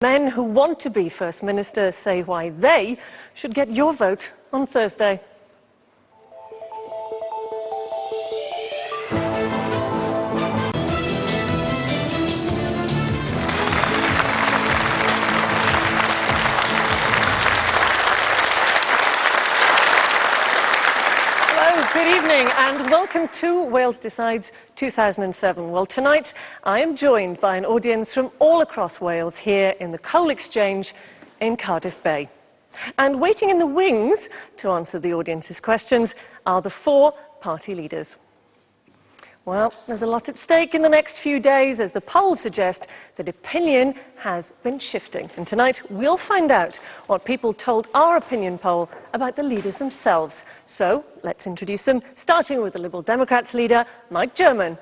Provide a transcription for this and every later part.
Men who want to be First Minister say why they should get your vote on Thursday. Good evening and welcome to Wales Decides 2007. Well, tonight I am joined by an audience from all across Wales here in the Coal Exchange in Cardiff Bay. And waiting in the wings to answer the audience's questions are the four party leaders. Well, there's a lot at stake in the next few days as the polls suggest that opinion has been shifting. And tonight we'll find out what people told our opinion poll about the leaders themselves. So let's introduce them, starting with the Liberal Democrats leader, Mike German.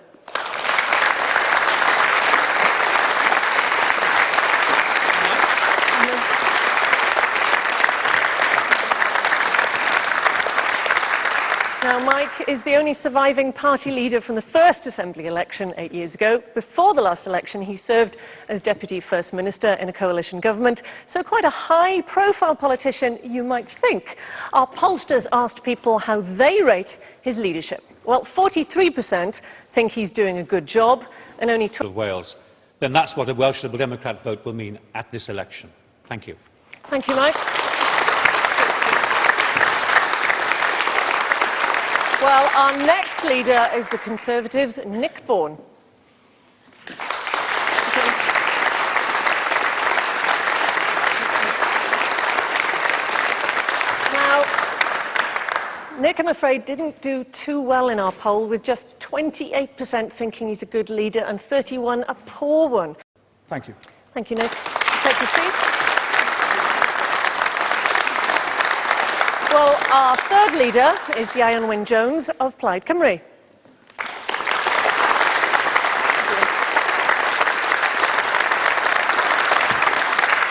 Now, Mike is the only surviving party leader from the first Assembly election 8 years ago. Before the last election, he served as Deputy First Minister in a coalition government, so quite a high-profile politician, you might think. Our pollsters asked people how they rate his leadership. Well, 43% think he's doing a good job, and only of Wales. Then that's what a Welsh Liberal Democrat vote will mean at this election. Thank you. Thank you, Mike. Well, our next leader is the Conservatives' Nick Bourne. Now, Nick, I'm afraid, didn't do too well in our poll, with just 28% thinking he's a good leader and 31% a poor one. Thank you. Thank you, Nick. Take your seat. Well, our third leader is Ieuan Wyn-Jones of Plaid Cymru.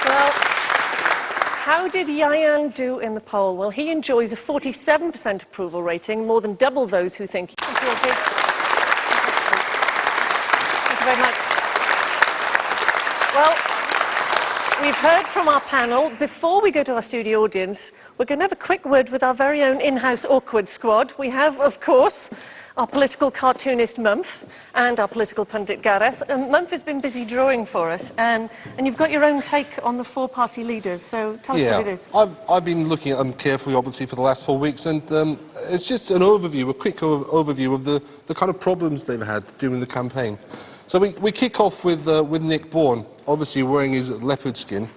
Well, how did Ieuan do in the poll? Well, he enjoys a 47% approval rating, more than double those who think. Thank you, Audrey. Thank you very much. Well, we've heard from our panel. Before we go to our studio audience, we're going to have a quick word with our very own in-house awkward squad. We have, of course, our political cartoonist Mumph and our political pundit Gareth. Mumph has been busy drawing for us, and you've got your own take on the four party leaders, so tell us what it is. I've been looking at them carefully, obviously, for the last 4 weeks, and it's just an overview, a quick overview of the kind of problems they've had during the campaign. So we kick off with Nick Bourne, obviously wearing his leopard skin,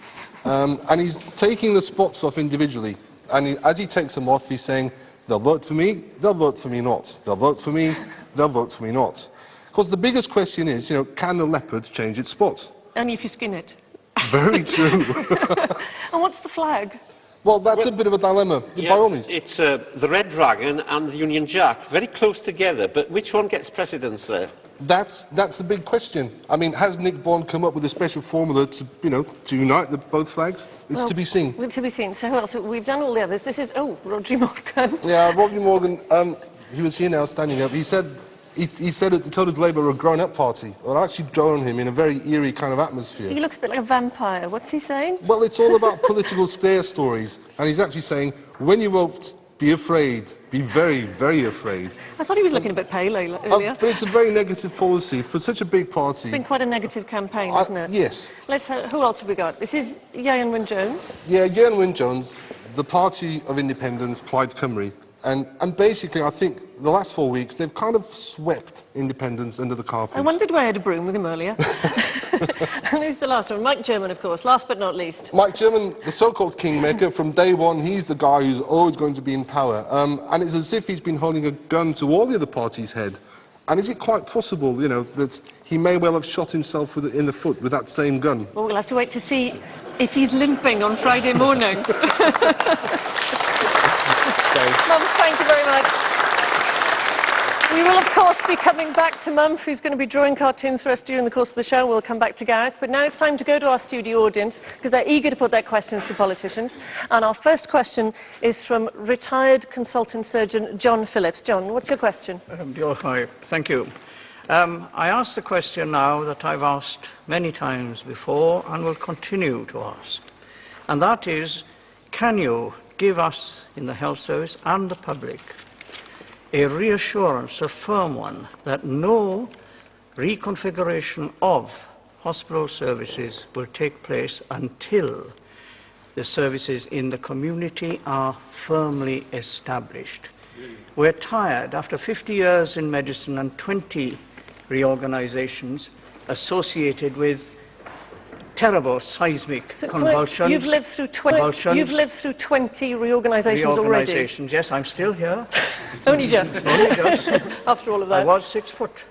and he's taking the spots off individually. And as he takes them off, he's saying, they'll vote for me, they'll vote for me not. They'll vote for me, they'll vote for me not. Because the biggest question is, can a leopard change its spots? Only if you skin it. Very true. And what's the flag? Well, that's a bit of a dilemma, yes, by all means. It's the Red Dragon and the Union Jack, very close together, but which one gets precedence there? That's the big question. I mean, has Nick Bourne come up with a special formula to, to unite both flags? It's to be seen. It's to be seen. So who else? We've done all the others. This is, Rodri Morgan. Yeah, Rodri Morgan, he was here now standing up. He said he told his Labour were a grown-up party. Well, I actually drawn him in a very eerie kind of atmosphere. He looks a bit like a vampire. What's he saying? Well, it's all about political scare stories. And he's actually saying, when you vote, be afraid. Be very, very afraid. I thought he was looking a bit pale earlier. But it's a very negative policy for such a big party. It's been quite a negative campaign, hasn't it? Yes. Who else have we got? This is Ieuan Wyn-Jones. Yeah, Ieuan Wyn-Jones, the Party of Independence, Plaid Cymru. And basically, I think the last 4 weeks, they've kind of swept independence under the carpet. I wondered why I had a broom with him earlier. And who's the last one? Mike German, of course, last but not least. Mike German, the so-called kingmaker, from day one, he's the guy who's always going to be in power. And it's as if he's been holding a gun to all the other parties' head. And is it quite possible, that he may well have shot himself in the foot with that same gun? Well, we'll have to wait to see if he's limping on Friday morning. Mumph, thank you very much. We will, of course, be coming back to Mumph, who's going to be drawing cartoons for us during the course of the show. We'll come back to Gareth. But now it's time to go to our studio audience, because they're eager to put their questions to politicians. And our first question is from retired consultant surgeon John Phillips. John, what's your question? Hi, thank you. I ask the question now that I've asked many times before and will continue to ask, and that is, can you give us in the health service and the public a reassurance, a firm one, that no reconfiguration of hospital services will take place until the services in the community are firmly established? We're tired, after 50 years in medicine and 20 reorganisations associated with terrible seismic convulsions. You've lived through 20 reorganisations already. Reorganisations, yes, I'm still here. Only just. Only just. After all of that. I was 6 foot.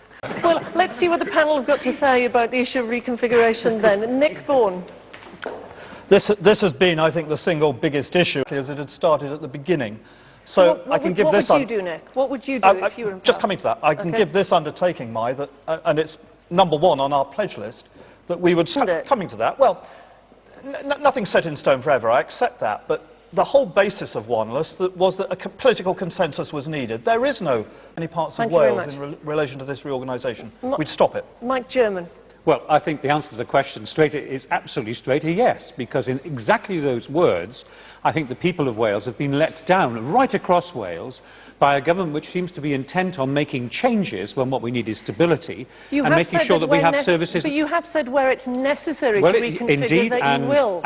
Well, let's see what the panel have got to say about the issue of reconfiguration then. Nick Bourne. This has been, I think, the single biggest issue, as it had started at the beginning. So what would you do, Nick? What would you do if you were in power? Just coming to that, I can give this undertaking, and it's number one on our pledge list, that we would... Coming to that, well, nothing's set in stone forever, I accept that, but the whole basis of Wanless was that a political consensus was needed. There is no any parts of Wales in relation to this reorganisation. We'd stop it. Mike German. Well, I think the answer to the question is absolutely straight a yes, because in exactly those words, I think the people of Wales have been let down right across Wales by a government which seems to be intent on making changes when what we need is stability and making sure that we have services... But you have said where it's necessary to reconfigure indeed, that you will.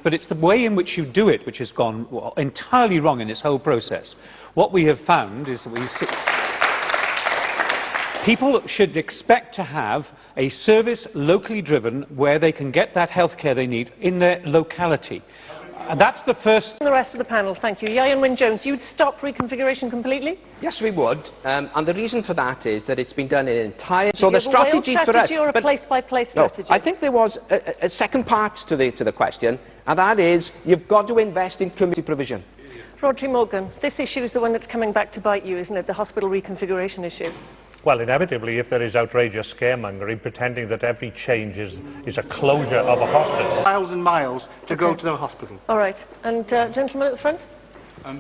But it's the way in which you do it which has gone entirely wrong in this whole process. What we have found is that people should expect to have a service locally driven where they can get that healthcare they need in their locality. And that's the first... The rest of the panel, thank you. Ian Wynne-Jones, you would stop reconfiguration completely? Yes, we would. And the reason for that is that it's been done in entire... So the strategy for us... strategy or a place-by-place strategy? No, I think there was a second part to the question, and that is you've got to invest in community provision. Rhodri Morgan, this issue is the one that's coming back to bite you, isn't it? The hospital reconfiguration issue. Well, inevitably, if there is outrageous scaremongering, pretending that every change is a closure of a hospital. Miles and miles to go to the hospital. All right. And gentleman at the front?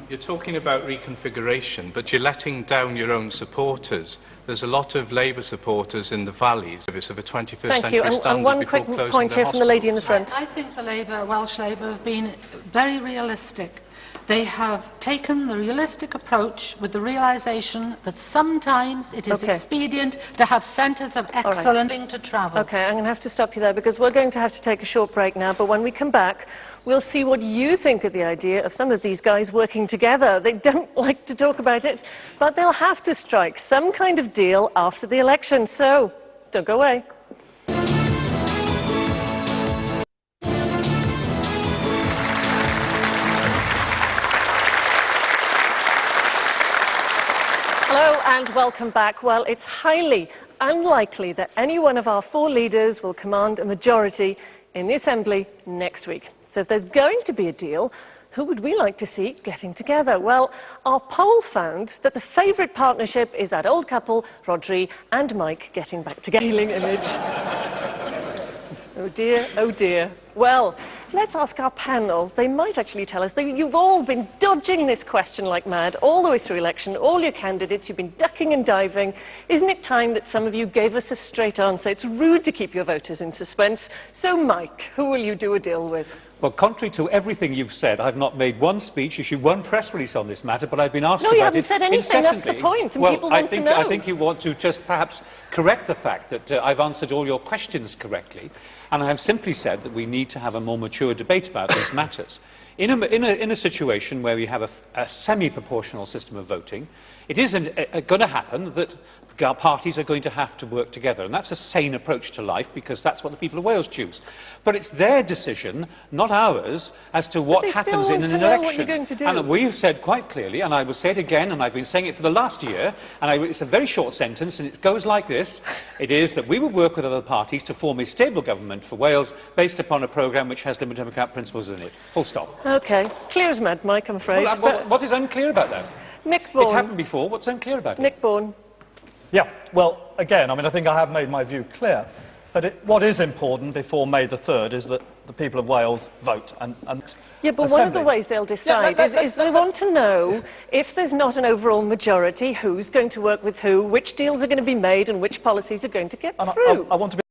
You're talking about reconfiguration, but you're letting down your own supporters. There's a lot of Labour supporters in the valleys of a 21st century standard. And one quick point here from the lady in the front. I think the Welsh Labour have been very realistic. They have taken the realistic approach with the realisation that sometimes it is expedient to have centres of excellence to travel. OK, I'm going to have to stop you there because we're going to have to take a short break now. But when we come back, we'll see what you think of the idea of some of these guys working together. They don't like to talk about it, but they'll have to strike some kind of deal after the election. So don't go away. Hello and welcome back. Well, it's highly unlikely that any one of our four leaders will command a majority in the Assembly next week. So if there's going to be a deal, who would we like to see getting together? Well, our poll found that the favourite partnership is that old couple, Rhodri and Mike, getting back together. Healing image. Oh dear, oh dear. Well, let's ask our panel. They might actually tell us that you've all been dodging this question like mad all the way through election, all your candidates, you've been ducking and diving. Isn't it time that some of you gave us a straight answer? It's rude to keep your voters in suspense. So, Mike, who will you do a deal with? Well, contrary to everything you've said, I've not made one speech, issued one press release on this matter, but I've been asked about it No, you haven't said anything, that's the point, and people want to know. I think you want to just perhaps correct the fact that I've answered all your questions correctly, and I have simply said that we need to have a more mature debate about these matters. In a situation where we have a semi-proportional system of voting, it is going to happen that parties are going to have to work together, and that's a sane approach to life because that's what the people of Wales choose. But it's their decision, not ours, as to what happens in an election. What you're going to do. And we have said quite clearly, and I will say it again, and I've been saying it for the last year, and it's a very short sentence, and it goes like this. It is that we will work with other parties to form a stable government for Wales based upon a programme which has Liberal Democrat principles in it. Full stop. OK. Clear as mud, Mike, I'm afraid. Well, what is unclear about that? Nick Bourne. It happened before. What's unclear about it? Nick Bourne. Yeah, well, again, I think I have made my view clear. But what is important before May the 3rd is that the people of Wales vote. Yeah, but one of the ways they'll decide is they want to know if there's not an overall majority, who's going to work with who, which deals are going to be made and which policies are going to get through. I want to be